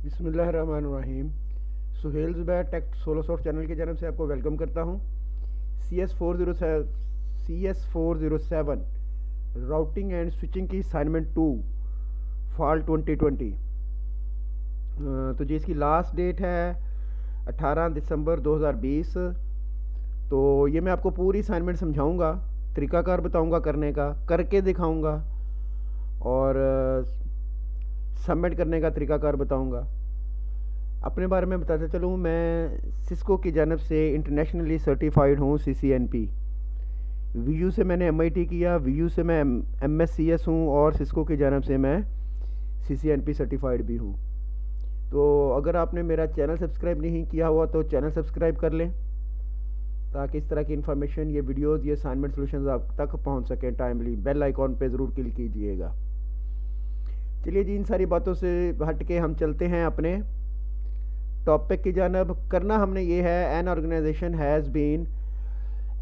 बिस्मिल्लाहिर्रहमानिर्रहीम। Suhail Zubair take सोलोसॉफ्ट channel की जानब से आपको वेलकम करता हूँ। CS407 राउटिंग एंड स्विचिंग की असाइनमेंट 2 फॉल 2020। तो जी इसकी लास्ट डेट है 18 दिसंबर 2020। तो ये मैं आपको पूरी असाइनमेंट समझाऊंगा, तरीकाकार बताऊंगा करने का, करके दिखाऊंगा और सबमिट करने का तरीकाकार बताऊंगा। अपने बारे में बताते चलूँ, मैं सिस्को की जानब से इंटरनेशनली सर्टिफाइड हूँ CCNP। VU से मैंने MIT किया, VU से मैं MSCS हूँ और सिस्को की जानब से मैं CCNP सर्टिफाइड भी हूँ। तो अगर आपने मेरा चैनल सब्सक्राइब नहीं किया हुआ तो चैनल सब्सक्राइब कर लें, ताकि इस तरह की इन्फॉर्मेशन, ये वीडियोस, ये असाइनमेंट सॉल्यूशंस आप तक पहुंच सकें टाइमली। बेल आइकॉन पे ज़रूर क्लिक कीजिएगा। चलिए जी, इन सारी बातों से हट के हम चलते हैं अपने टॉपिक की जानब। करना हमने ये है, an organization has been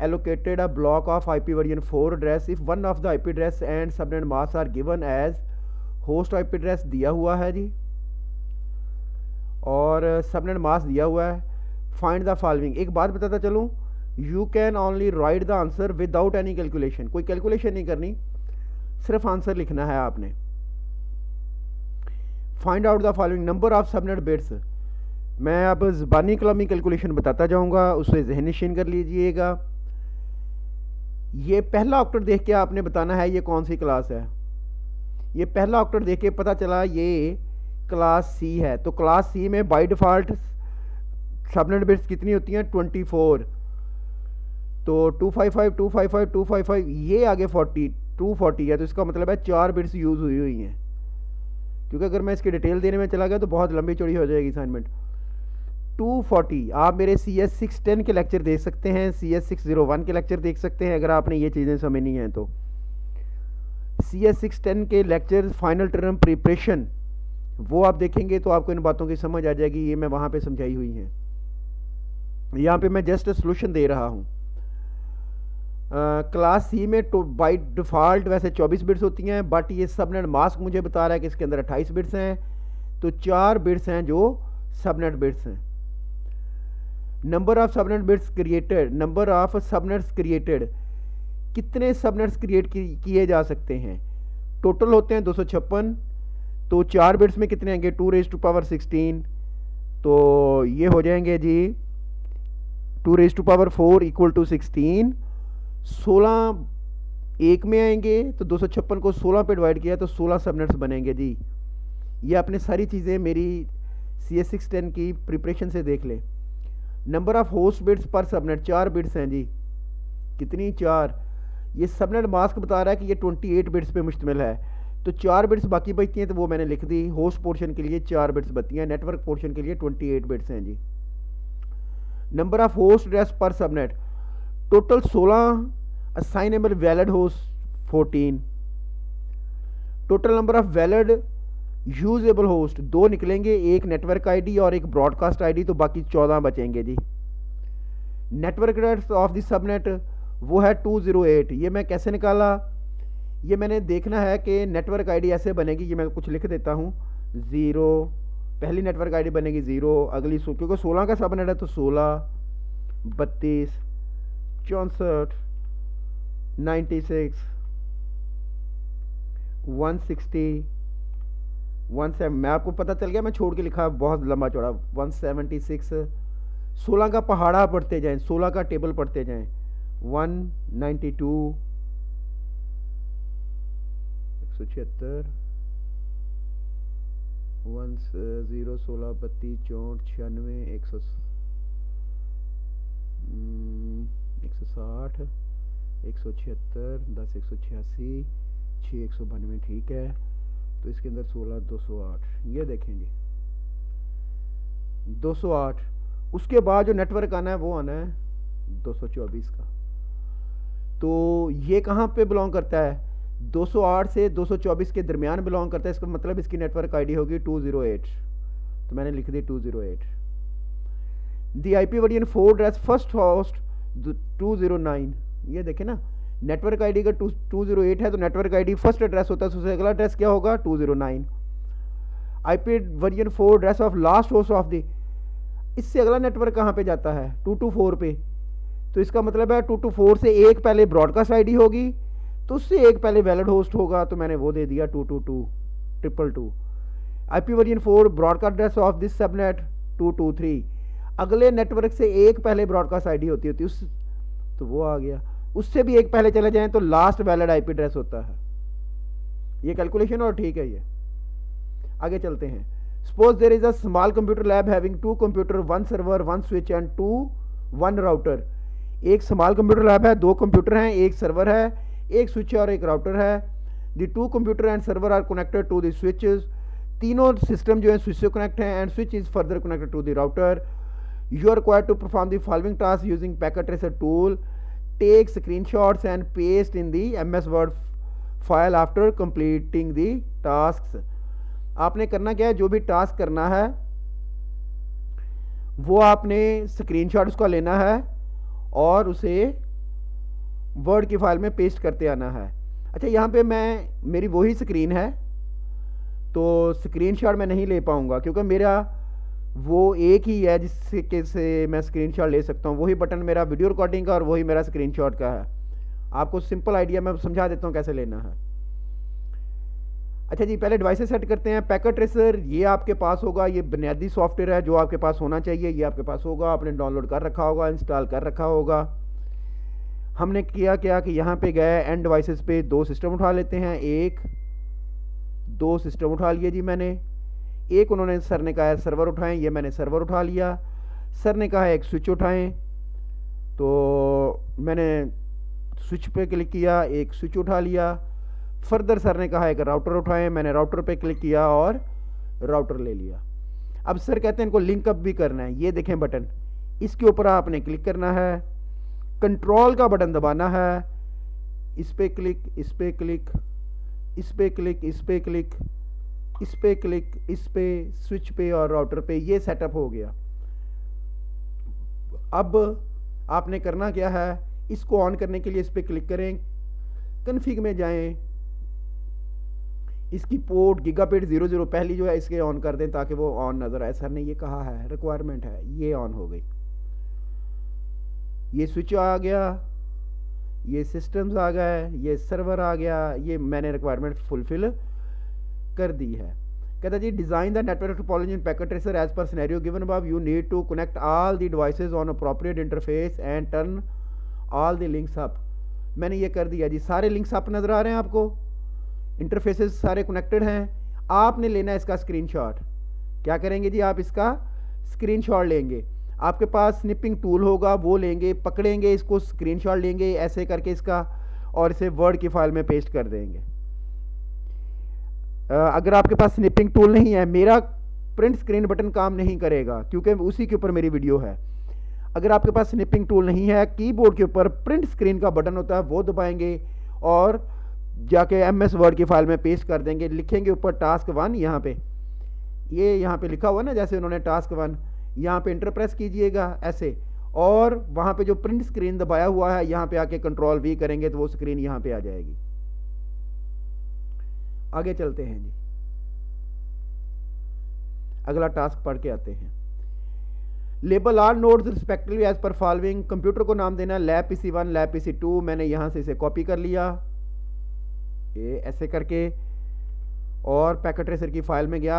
allocated a block of IP version 4 address if one of the IP address and subnet mask are given as host IP address दिया हुआ है जी और सबनेट मास्क दिया हुआ है। Find the following. एक बात बताता चलूँ, you can only right the answer without any calculation. कोई कैलकुलेशन नहीं करनी, सिर्फ आंसर लिखना है आपने। Find out the following number of subnet bits. मैं अब ज़बानी कलामी कैलकुलेशन बताता जाऊंगा, उसे ज़हन नशीन कर लीजिएगा। ये पहला ऑक्टेट देख के आपने बताना है ये कौन सी क्लास है। ये पहला ऑक्टेट देख के पता चला ये क्लास C है, तो क्लास C में बाय डिफ़ॉल्ट सबनेट बिट्स कितनी होती हैं? 24। तो 255 255 255, ये आगे 240 है, तो इसका मतलब है 4 बिट्स यूज़ हुई हैं। क्योंकि अगर मैं इसकी डिटेल देने में चला गया तो बहुत लंबी चौड़ी हो जाएगी असाइनमेंट। 240 आप मेरे CS610 के लेक्चर देख सकते हैं, CS601 के लेक्चर देख सकते हैं, अगर आपने ये चीज़ें समझनी हैं तो। CS610 के लेक्चर फाइनल टर्म प्रिपरेशन, वो आप देखेंगे तो आपको इन बातों की समझ आ जाएगी। ये मैं वहाँ पे समझाई हुई हैं, यहाँ पे मैं जस्ट सोल्यूशन दे रहा हूँ। क्लास C में तो बाई डिफ़ॉल्ट वैसे 24 बिट्स होती हैं, बट ये सबनेट मास्क मुझे बता रहा है कि इसके अंदर 28 बिट्स हैं, तो 4 बिट्स हैं जो सबनेट बिट्स हैं। Number of subnet bits created, number of subnets created, कितने सबनेट्स क्रिएट किए जा सकते हैं? टोटल होते हैं 256, तो 4 बिट्स में कितने आएंगे? 2⁻16, तो ये हो जाएंगे जी 2⁻4 इक्वल टू 16। 16 एक में आएंगे, तो 256 को 16 पे डिवाइड किया तो 16 सबनेट्स बनेंगे जी। ये आपने सारी चीज़ें मेरी CS610 की प्रिपरेशन से देख लें। नंबर ऑफ होस्ट बिट्स पर सबनेट, 4 बिट्स हैं जी। कितनी? 4। ये सबनेट मास्क बता रहा है कि ये 28 बिट्स पे मुश्तमिल है, तो 4 बिट्स बाकी बचती हैं, तो वो मैंने लिख दी। होस्ट पोर्शन के लिए 4 बिट्स बचती हैं, नेटवर्क पोर्शन के लिए 28 बिट्स हैं जी। नंबर ऑफ होस्ट एड्रेस पर subnet, total 16, assignable valid host 14। Total number of valid usable host 2 निकलेंगे, एक नेटवर्क आईडी और एक ब्रॉडकास्ट आईडी, तो बाकी 14 बचेंगे जी। Network address of the subnet वो है 208। ये मैं कैसे निकाला? ये मैंने देखना है कि नेटवर्क आईडी ऐसे बनेगी, ये मैं कुछ लिख देता हूँ। 0 पहली नेटवर्क आईडी बनेगी 0, अगली क्योंकि 16 का सबनेट है तो 16, 32, 64, 96, 160, 17। मैं आपको पता चल गया, मैं छोड़ के लिखा बहुत लंबा चौड़ा। 176, 16 का पहाड़ा पढ़ते जाएं, 16 का टेबल पढ़ते जाएं। 192, 176, 10, 16, 32, 64, 96, 160, 176, 10, 186, 6, 192, ठीक है। तो इसके अंदर 16, 208, ये देखें जी 208। उसके बाद जो नेटवर्क आना है वो आना है 224 का। तो ये कहाँ पे बिलोंग करता है? 208 से 224 के दरमियान बिलोंग करता है, इसका मतलब इसकी नेटवर्क आईडी होगी 208, तो मैंने लिख दी 208। दी IP version 4 address first host 209। ये देखें ना, नेटवर्क आईडी का 208 है, तो नेटवर्क आईडी फर्स्ट एड्रेस होता है, उससे अगला एड्रेस क्या होगा? 209। IP version 4 address of last host of the, इससे अगला नेटवर्क कहाँ पे जाता है 224 पे, तो इसका मतलब है 224 से एक पहले ब्रॉडकास्ट आईडी होगी, तो उससे एक पहले वैलिड होस्ट होगा, तो मैंने वो दे दिया 222.222। IP version 4 broadcast address of this subnet 223, अगले नेटवर्क से एक पहले ब्रॉडकास्ट आईडी होती उस, तो वो आ गया। उससे भी एक पहले चले जाएं तो लास्ट वैलिड IP एड्रेस होता है। ये कैलकुलेशन और ठीक है। ये आगे चलते हैं। Suppose there is a small computer lab having 2 computer, 1 server, 1 switch and 1 router. एक स्मॉल कंप्यूटर लैब है, 2 कंप्यूटर हैं, एक सर्वर है, एक स्विच और एक राउटर है। The 2 computer and server are connected to the switches, तीनों सिस्टम जो है स्विच से कनेक्ट हैं, and switch is further connected to the router. You are required to perform the following task using packet tracer tool, take screenshots and paste in the MS word file after completing the task. आपने करना क्या है, जो भी task करना है वो आपने स्क्रीनशॉट उसका लेना है और उसे वर्ड की फाइल में पेस्ट करते आना है। अच्छा, यहाँ पे मेरी वही स्क्रीन है, तो स्क्रीनशॉट मैं नहीं ले पाऊँगा क्योंकि मेरा वो एक ही है जिससे से मैं स्क्रीनशॉट ले सकता हूँ। वही बटन मेरा वीडियो रिकॉर्डिंग का और वही मेरा स्क्रीनशॉट का है। आपको सिंपल आइडिया मैं समझा देता हूँ कैसे लेना है। अच्छा जी, पहले डिवाइसेस सेट करते हैं। पैकेट ट्रेसर ये आपके पास होगा, ये बुनियादी सॉफ्टवेयर है जो आपके पास होना चाहिए, ये आपके पास होगा, आपने डाउनलोड कर रखा होगा, इंस्टॉल कर रखा होगा। हमने किया क्या कि यहाँ पे गए एंड डिवाइसेस पे 2 सिस्टम उठा लेते हैं। 2 सिस्टम उठा लिए जी मैंने। एक उन्होंने सर ने कहा है सर्वर उठाएं, ये मैंने सर्वर उठा लिया। सर ने कहा है एक स्विच उठाएं, तो मैंने स्विच पे क्लिक किया, एक स्विच उठा लिया। फर्दर सर ने कहा है कि राउटर उठाएं, मैंने राउटर पे क्लिक किया और राउटर ले लिया। अब सर कहते हैं इनको लिंक अप भी करना है। ये देखें बटन, इसके ऊपर आपने क्लिक करना है, कंट्रोल का बटन दबाना है, इस पे क्लिक, इस पे क्लिक, इस पे क्लिक, इस पे क्लिक, इस पे क्लिक, इस पे, स्विच पे और राउटर पे। ये सेटअप हो गया। अब आपने करना क्या है, इसको ऑन करने के लिए इस पे क्लिक करें, कन्फिग में जाएं, इसकी पोर्ट गीगाबिट 00 पहली जो है इसके ऑन कर दें ताकि वो ऑन नजर आए। सर ने ये कहा है, रिक्वायरमेंट है, ये ऑन हो गई। ये स्विच आ गया, ये सिस्टम्स आ गए, ये सर्वर आ गया, ये मैंने रिक्वायरमेंट फुलफिल कर दी है। कहता जी design the network topology in packet tracer as per scenario given above, you need to connect all the devices on appropriate interface and turn all the links up. मैंने ये कर दिया जी, सारे लिंक्स अप नजर आ रहे हैं आपको, इंटरफेसेस सारे कनेक्टेड हैं। आपने लेना है इसका स्क्रीनशॉट। क्या करेंगे जी, आप इसका स्क्रीनशॉट लेंगे। आपके पास स्निपिंग टूल होगा, वो लेंगे, पकड़ेंगे इसको, स्क्रीनशॉट लेंगे ऐसे करके इसका, और इसे वर्ड की फाइल में पेस्ट कर देंगे। अगर आपके पास स्निपिंग टूल नहीं है, मेरा प्रिंट स्क्रीन बटन काम नहीं करेगा क्योंकि उसी के ऊपर मेरी वीडियो है। अगर आपके पास स्निपिंग टूल नहीं है, कीबोर्ड के ऊपर प्रिंट स्क्रीन का बटन होता है, वो दबाएंगे और जाके MS वर्ड की फाइल में पेस्ट कर देंगे। लिखेंगे ऊपर टास्क 1, यहाँ पे ये यहाँ पे लिखा हुआ ना, जैसे उन्होंने टास्क 1, यहाँ पे इंटर प्रेस कीजिएगा ऐसे, और वहाँ पे जो प्रिंट स्क्रीन दबाया हुआ है यहाँ पे आके कंट्रोल V करेंगे तो वो स्क्रीन यहाँ पे आ जाएगी। आगे चलते हैं जी, अगला टास्क पढ़ के आते हैं। Label all nodes respectively as per following. Computer को नाम देना लैब PC1, लैब PC2। मैंने यहाँ से इसे कॉपी कर लिया ये ऐसे करके, और पैकेट ट्रेसर की फाइल में गया।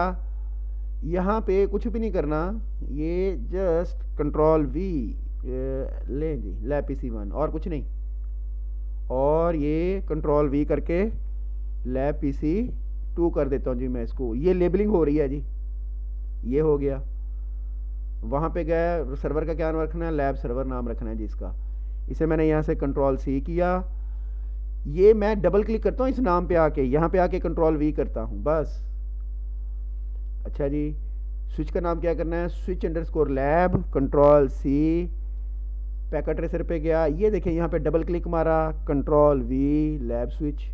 यहाँ पे कुछ भी नहीं करना, ये जस्ट कंट्रोल V लें जी, लैब PC1 और कुछ नहीं, और ये कंट्रोल V करके लैब PC2 कर देता हूँ जी मैं इसको। ये लेबलिंग हो रही है जी, ये हो गया। वहाँ पे गए, सर्वर का क्या नाम रखना है, लैब सर्वर नाम रखना है जी इसका। इसे मैंने यहाँ से कंट्रोल C किया। ये मैं डबल क्लिक करता हूँ इस नाम पे आके, यहाँ पे आके कंट्रोल V करता हूँ बस। अच्छा जी, स्विच का नाम क्या करना है, switch underscore lab, control C, packet tracer पे गया। ये देखें यहाँ पे डबल क्लिक मारा, कंट्रोल V, लैब स्विच।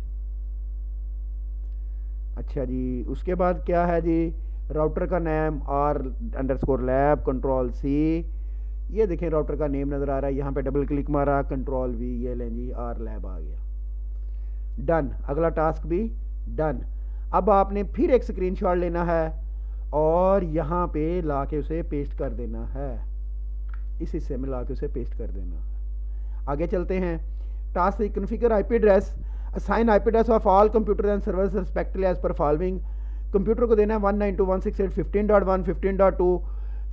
अच्छा जी, उसके बाद क्या है जी, राउटर का नाम R_lab, कंट्रोल C। ये देखें राउटर का नेम नज़र आ रहा है, यहाँ पे डबल क्लिक मारा, कंट्रोल V, ये लें जी R_lab आ गया। डन, अगला टास्क भी डन। अब आपने फिर एक स्क्रीनशॉट लेना है और यहाँ पे ला के उसे पेस्ट कर देना है, इस हिस्से में ला के उसे पेस्ट कर देना है। आगे चलते हैं। Task configure IP address, assign IP address of all computer and servers respectively as per following. Computer को देना है 192.168.15.1 15.2,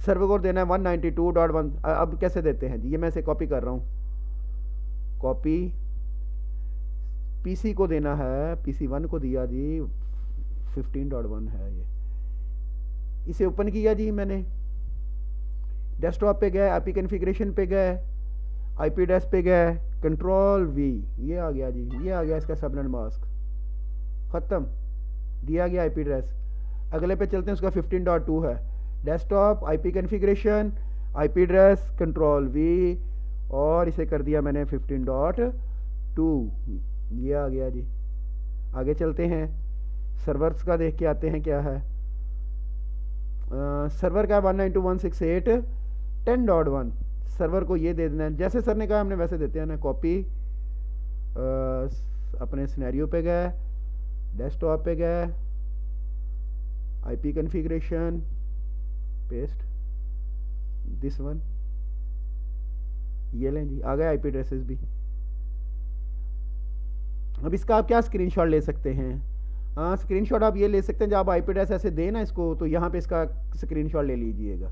सर्वर को देना है 192.1। अब कैसे देते हैं जी, ये मैं इसे कॉपी कर रहा हूँ, कॉपी। पीसी को देना है, PC1 को दिया जी 15.1 है ये, इसे ओपन किया जी मैंने, डेस्कटॉप पे गए, आईपी कॉन्फ़िगरेशन पे गए, आईपी एड्रेस पे गए, कंट्रोल वी, ये आ गया जी, ये आ गया इसका सबनेट मास्क, ख़त्म, दिया गया आईपी एड्रेस। अगले पे चलते हैं, उसका 15.2 है, desktop, IP configuration, IP address, control we, और इसे कर दिया मैंने 15.2, ये आ गया जी। आगे चलते हैं, सर्वर्स का देख के आते हैं क्या है। सर्वर का 192.168.10.1, सर्वर को ये दे देना है, जैसे सर ने कहा हमने वैसे देते हैं ना। कॉपी, अपने सिनेरियो पे गए, डेस्कटॉप पे गए, IP configuration, paste this one, ये लें जी, आ गए आईपी एड्रेसेस भी। अब इसका आप क्या स्क्रीनशॉट ले सकते हैं, हाँ स्क्रीनशॉट आप ये ले सकते हैं, जब आप आईपी एड्रेस ऐसे देना इसको, तो यहाँ पे इसका स्क्रीनशॉट ले लीजिएगा,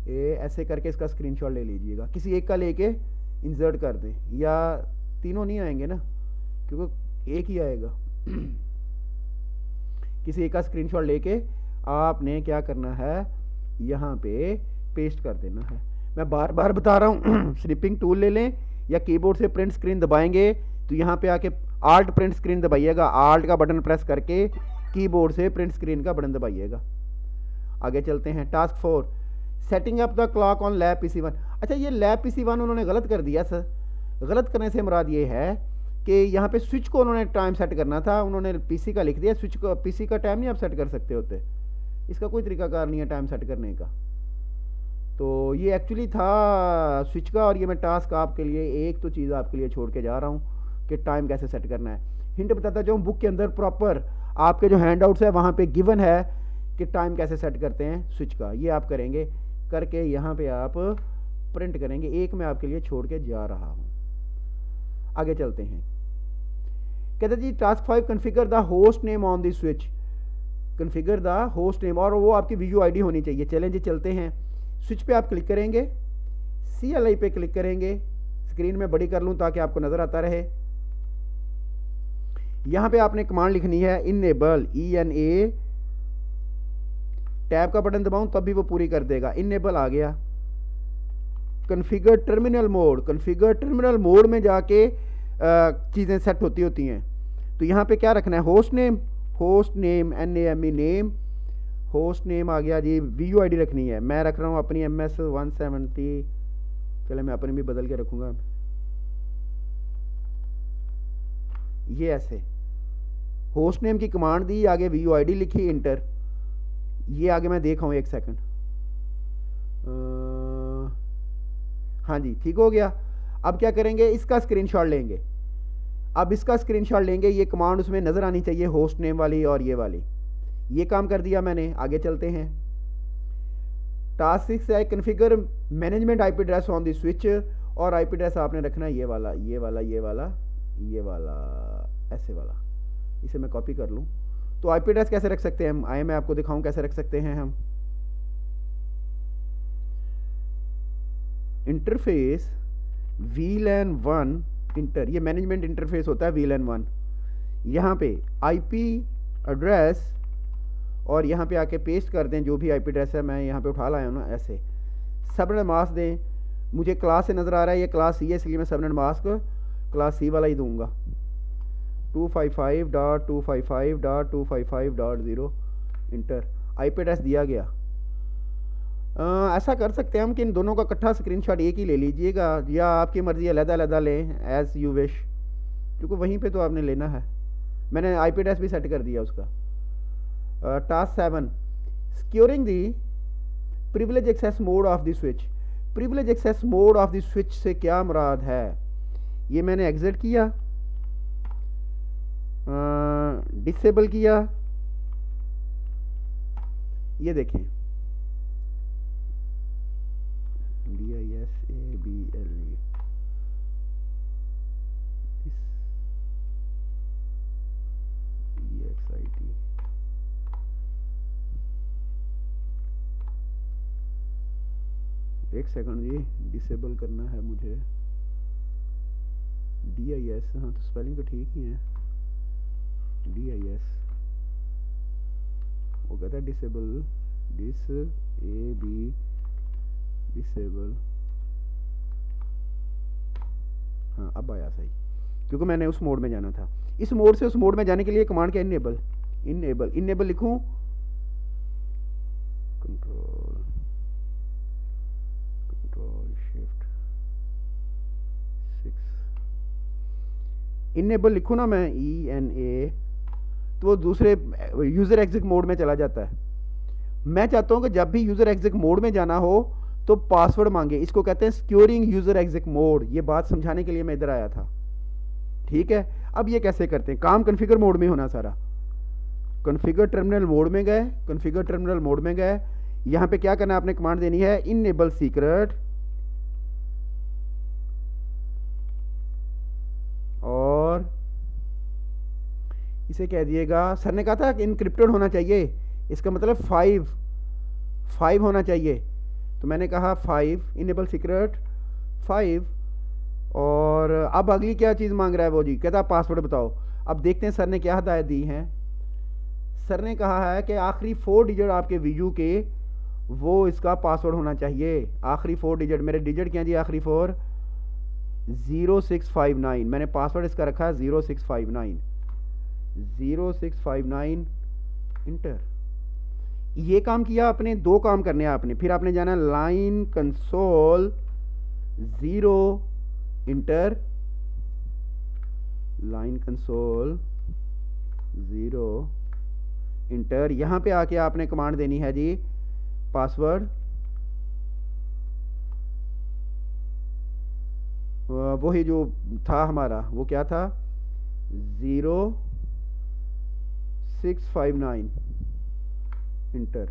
ये ऐसे करके इसका स्क्रीनशॉट ले लीजिएगा, किसी एक का लेके इंसर्ट कर दें, या तीनों नहीं आएंगे ना क्योंकि एक ही आएगा। किसी एक का स्क्रीनशॉट लेके आपने क्या करना है, यहाँ पे पेस्ट कर देना है। मैं बार बार बता रहा हूँ, स्निपिंग टूल ले लें या कीबोर्ड से प्रिंट स्क्रीन दबाएंगे तो यहाँ पे आके आल्ट प्रिंट स्क्रीन दबाइएगा, आल्ट का बटन प्रेस करके कीबोर्ड से प्रिंट स्क्रीन का बटन दबाइएगा। आगे चलते हैं, task 4, setting up the clock on lab PC1। अच्छा, ये लैब PC1 उन्होंने गलत कर दिया सर। गलत करने से मुराद ये है कि यहाँ पे स्विच को उन्होंने टाइम सेट करना था, उन्होंने पीसी का लिख दिया, स्विच को, पीसी का टाइम नहीं आप सेट कर सकते होते, इसका कोई तरीकाकार नहीं है टाइम सेट करने का। तो ये एक्चुअली था स्विच का, और ये मैं टास्क आपके लिए एक तो चीज़ आपके लिए छोड़ के जा रहा हूँ कि टाइम कैसे सेट करना है। हिंट बताता जाऊँ, बुक के अंदर प्रॉपर आपके जो हैंड आउट्स है वहाँ पे गिवन है कि टाइम कैसे सेट करते हैं स्विच का, ये आप करेंगे, करके यहाँ पे आप प्रिंट करेंगे। एक मैं आपके लिए छोड़ के जा रहा हूँ। आगे चलते हैं, कहते जी task 5, configure the host name on the switch, configure the host name, और वो आपकी VUID होनी चाहिए। चलें जी चलते हैं, स्विच पे आप क्लिक करेंगे, CLI पे क्लिक करेंगे, स्क्रीन में बड़ी कर लूँ ताकि आपको नज़र आता रहे। यहाँ पे आपने कमांड लिखनी है इनेबल, ENA, टैब का बटन दबाऊं तब भी वो पूरी कर देगा। इनेबल आ गया। Configure terminal mode, configure terminal mode में जाके चीज़ें सेट होती हैं। तो यहाँ पे क्या रखना है, host name, host name NAME name, host name आ गया जी। VUID रखनी है, मैं रख रहा हूँ अपनी MS 170, चले मैं अपनी भी बदल के रखूँगा, ये ऐसे होस्ट नेम की कमांड दी, आगे VUID लिखी, इंटर, ये आगे मैं देख रहा हूँ, एक सेकंड, हाँ जी ठीक हो गया। अब क्या करेंगे, इसका स्क्रीनशॉट लेंगे, अब इसका स्क्रीनशॉट लेंगे, ये कमांड उसमें नज़र आनी चाहिए, होस्ट नेम वाली और ये वाली, ये काम कर दिया मैंने। आगे चलते हैं, टास्क 6 है configure management IP address on the switch, और आईपी एड्रेस आपने रखना है ये वाला, ये वाला, ये वाला, ये वाला, ऐसे वाला, इसे मैं कॉपी कर लूँ। तो आईपी एड्रेस कैसे रख सकते हैं हम, आए मैं आपको दिखाऊं कैसे रख सकते हैं हम। इंटरफेस VLAN 1 इंटर, ये मैनेजमेंट इंटरफेस होता है VLAN 1, यहाँ पे आईपी एड्रेस, और यहाँ पे आके पेस्ट कर दें जो भी आईपी एड्रेस है, मैं यहाँ पे उठा लाया हूँ ना, ऐसे सबनेट मास्क दें। मुझे क्लास से नज़र आ रहा है ये क्लास C है, इसलिए मैं सबनेट मास्क क्लास C वाला ही दूंगा, 255.255.255.0 इंटर, आईपी एड्रेस दिया गया। ऐसा कर सकते हैं हम कि इन दोनों का इकट्ठा स्क्रीनशॉट एक ही ले लीजिएगा, या आपकी मर्ज़ी अलग-अलग लें, एज़ यू विश, क्योंकि वहीं पे तो आपने लेना है। मैंने आईपी एड्रेस भी सेट कर दिया उसका। Task 7, securing the privilege access mode of the switch. Privilege access mode of the switch से क्या मुराद है, ये मैंने एग्जिट किया, डिसेबल किया, ये देखें, DISABLE, EXIT, एक सेकंड जी, डिसेबल करना है मुझे। DIS, हाँ तो स्पेलिंग तो ठीक ही है, DIS, वो कहता है डिसेबल, डिसेबल, हाँ अब आया सही, क्योंकि मैंने उस मोड में जाना था। इस मोड से उस मोड में जाने के लिए कमांड क्या, इनेबल, इनेबल लिखूं, कंट्रोल शिफ्ट 6, इनेबल लिखूं ना मैं, ENA, तो वो दूसरे यूजर एग्जिट मोड में चला जाता है। मैं चाहता हूं कि जब भी यूजर एग्जिट मोड में जाना हो तो पासवर्ड मांगे, इसको कहते हैं सिक्योरिंग यूजर एग्जिट मोड। ये बात समझाने के लिए मैं इधर आया था, ठीक है। अब ये कैसे करते हैं, काम कॉन्फ़िगर मोड में होना सारा। कॉन्फ़िगर टर्मिनल मोड में गए, कॉन्फ़िगर टर्मिनल मोड में गए, यहां पे क्या करना है, आपने कमांड देनी है इनेबल सीक्रेट, और इसे कह दिएगा, सर ने कहा था कि इनक्रिप्टेड होना चाहिए, इसका मतलब 5 होना चाहिए, तो मैंने कहा 5, इनेबल सीक्रेट 5। और अब अगली क्या चीज़ मांग रहा है वो जी, कहता है पासवर्ड बताओ। अब देखते हैं सर ने क्या हदायत दी है। सर ने कहा है कि आखिरी 4 डिजिट आपके वीजू के, वो इसका पासवर्ड होना चाहिए। आखिरी 4 डिजिट, मेरे डिजिट क्या जी, आखिरी 4 0659, मैंने पासवर्ड इसका रखा है 0659, 0659 इंटर। ये काम किया आपने, 2 काम करने हैं आपने, फिर आपने जाना line console 0 inter, line console 0 inter. यहां पे आके आपने कमांड देनी है जी पासवर्ड, वही जो था हमारा, वो क्या था, 0659 इंटर।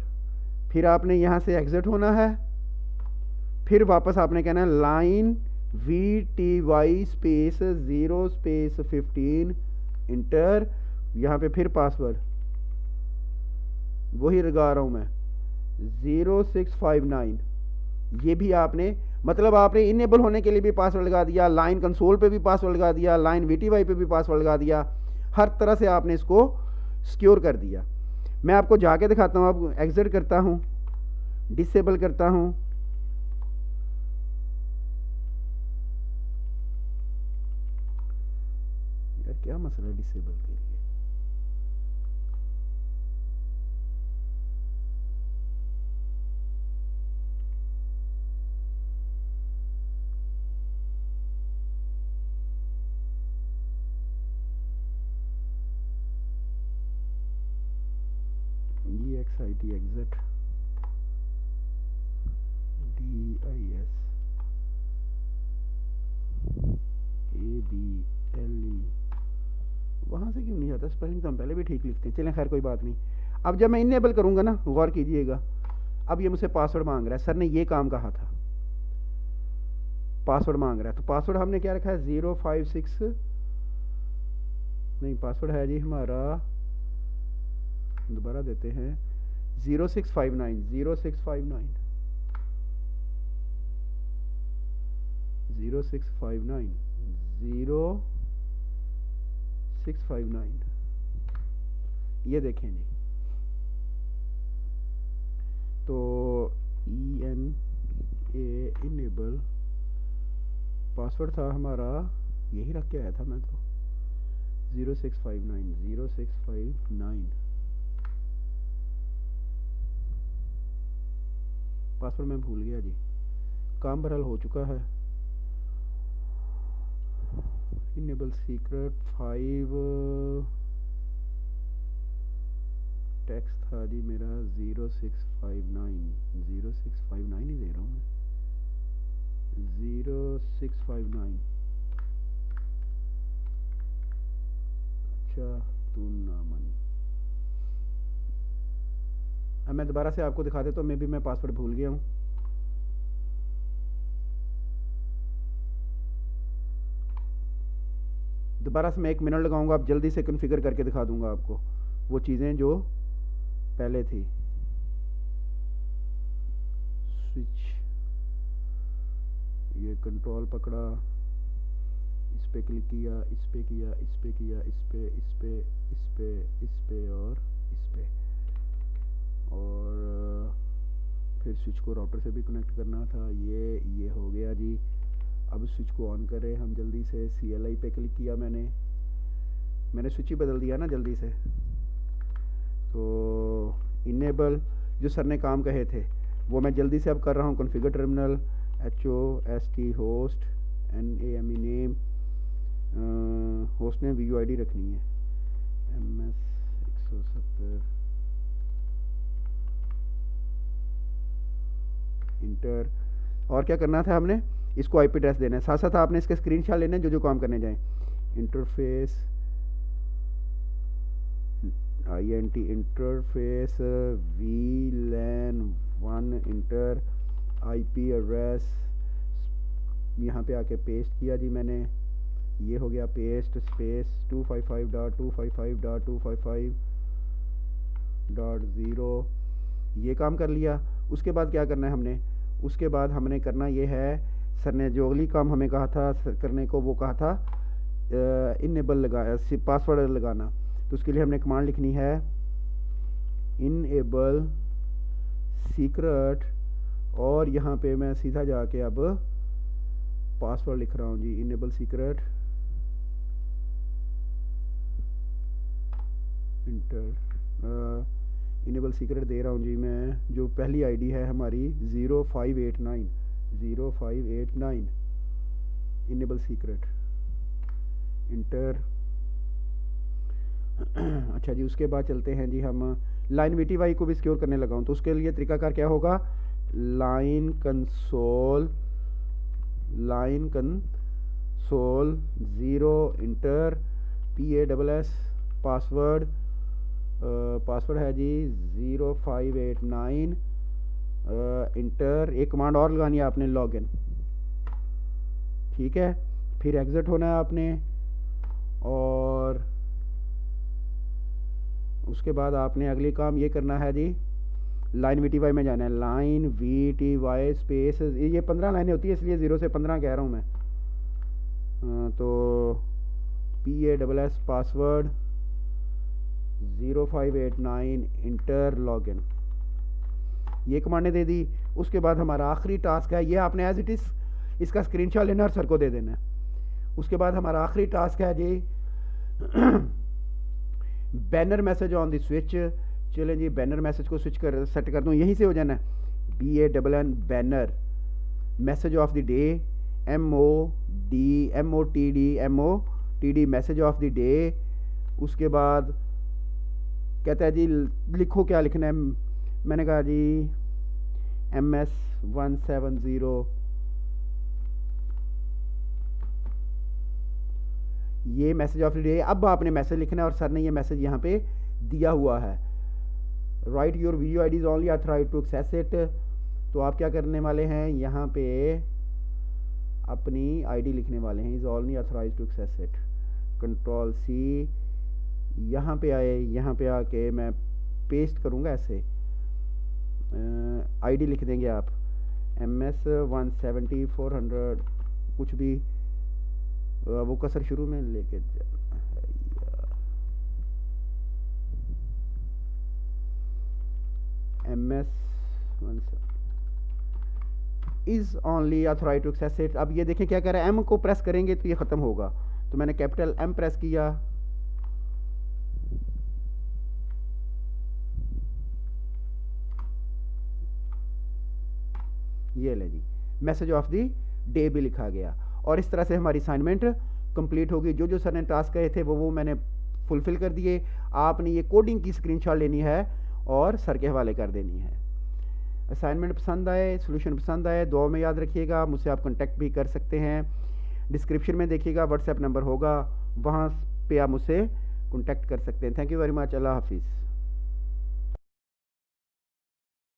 फिर आपने यहां से एग्जिट होना है, फिर वापस आपने कहना है line VTY space 0 space 15 inter. यहाँ पे फिर पासवर्ड वही लगा रहा हूँ मैं, 0659। ये भी आपने, मतलब आपने इनेबल होने के लिए भी पासवर्ड लगा दिया, लाइन कंसोल पे भी पासवर्ड लगा दिया, लाइन VTY पे भी पासवर्ड लगा दिया, हर तरह से आपने इसको सिक्योर कर दिया। मैं आपको जाके दिखाता हूँ। अब एग्जिट करता हूँ, डिसेबल करता हूँ, यार क्या मसला है डिसेबल के लिए, EXIT एग्जिट, DISABLE, वहां से क्यों नहीं आता, स्पेलिंग तो हम पहले भी ठीक लिखते हैं, चलें खैर कोई बात नहीं। अब जब मैं इनेबल करूंगा ना, गौर कीजिएगा, अब ये मुझसे पासवर्ड मांग रहा है, सर ने ये काम कहा था, पासवर्ड मांग रहा है, तो पासवर्ड हमने क्या रखा है, 056, नहीं पासवर्ड है जी हमारा, दोबारा देते हैं, 0659, 0659, 0659, 0659, ये देखें जी। तो ENA इनेबल, पासवर्ड था हमारा, यही रख के आया था मैं तो, 0659, 0659, पासवर्ड मैं भूल गया जी, काम बहरहाल हो चुका है। इनेबल सीक्रेट 5, टेक्स्ट था जी मेरा 0659, 0659 ही दे रहा हूँ मैं, 0659। अच्छा तू नामन, अब मैं दोबारा से आपको दिखा देता हूँ, मे भी मैं पासवर्ड भूल गया हूँ। दोबारा से मैं 1 मिनट लगाऊंगा, आप जल्दी से कॉन्फ़िगर करके दिखा दूंगा आपको वो चीज़ें जो पहले थी। स्विच, ये कंट्रोल पकड़ा, इस पे क्लिक किया, इस पे किया, इस पे किया, इस पे, इस पे, इस पे, इस पे और इस पे, और फिर स्विच को राउटर से भी कनेक्ट करना था। ये हो गया जी। अब स्विच को ऑन करें हम जल्दी से। CLI पे क्लिक किया मैंने स्विच ही बदल दिया ना जल्दी से। तो इनेबल जो सर ने काम कहे थे वो मैं जल्दी से अब कर रहा हूँ। Configure terminal, HOST host, NAME name, host name VUID रखनी है MS 170, इंटर। और क्या करना था हमने, इसको IP एड्रेस देना है। साथ साथ आपने इसके स्क्रीनशॉट लेने हैं जो काम करने जाएं। Interface INT interface VLAN 1 inter IP address, यहाँ पे आके पेस्ट किया जी मैंने। ये हो गया पेस्ट, स्पेस 255.255.255.0, ये काम कर लिया। उसके बाद क्या करना है हमने, उसके बाद हमने करना ये है, सर ने जो अगली काम हमें कहा था करने को, वो कहा था इनेबल लगा पासवर्ड लगाना। तो उसके लिए हमने कमांड लिखनी है इनेबल सीक्रेट, और यहाँ पे मैं सीधा जाके अब पासवर्ड लिख रहा हूँ जी, enable secret enter. Enable secret दे रहा हूँ जी मैं, जो पहली आईडी है हमारी 0589 इनेबल सीक्रेट इंटर। अच्छा जी, उसके बाद चलते हैं जी हम लाइन VTY को भी सिक्योर करने लगा हूँ। तो उसके लिए तरीकाकार क्या होगा, line console 0 inter PASS password है जी 0589 इंटर। एक कमांड और लगानी है आपने, लॉगिन, ठीक है। फिर एग्जिट होना है आपने, और उसके बाद आपने अगली काम ये करना है जी, लाइन VTY में जाना है। लाइन VTY स्पेस, ये 15 लाइनें होती है इसलिए 0 से 15 कह रहा हूँ मैं। तो PASS पासवर्ड 0589 इंटर लॉगिन, ये कमांडें दे दी। उसके बाद हमारा आखिरी टास्क है, ये आपने एज इट इज़ इसका स्क्रीनशॉट लेना और सर को दे देना है। उसके बाद हमारा आखिरी टास्क है जी banner message on the switch. चलें जी, बैनर मैसेज को स्विच कर सेट कर दूँ, यहीं से हो जाना है। BANN banner message of the day, MOTD message of the day. उसके बाद कहता है जी लिखो क्या लिखना है, मैंने कहा जी MS 170, ये मैसेज ऑफ द डे। अब आपने मैसेज लिखना है और सर ने ये मैसेज यहाँ पे दिया हुआ है, write your VUID is only authorised to access it. तो आप क्या करने वाले हैं, यहाँ पे अपनी ID लिखने वाले हैं, is only authorised to access it. Ctrl C, यहाँ पे आए, यहाँ पे आके मैं पेस्ट करूँगा ऐसे, ID लिख देंगे आप MS 170 400 कुछ भी, वो कसर शुरू में लेके जाना है MS 170 is only authorised to access it. अब ये देखें क्या कर रहा है, M को प्रेस करेंगे तो ये ख़त्म होगा। तो मैंने कैपिटल M प्रेस किया, ये ले जी मैसेज ऑफ द डे भी लिखा गया। और इस तरह से हमारी असाइनमेंट कंप्लीट होगी। जो सर ने टास्क कहे थे वो मैंने फुलफ़िल कर दिए। आपने ये कोडिंग की स्क्रीनशॉट लेनी है और सर के हवाले कर देनी है। असाइनमेंट पसंद आए, सोल्यूशन पसंद आए, दुआ में याद रखिएगा। मुझसे आप कांटेक्ट भी कर सकते हैं, डिस्क्रिप्शन में देखिएगा व्हाट्सएप नंबर होगा, वहाँ पे आप मुझसे कांटेक्ट कर सकते हैं। थैंक यू वेरी मच, अल्लाह हाफिज़।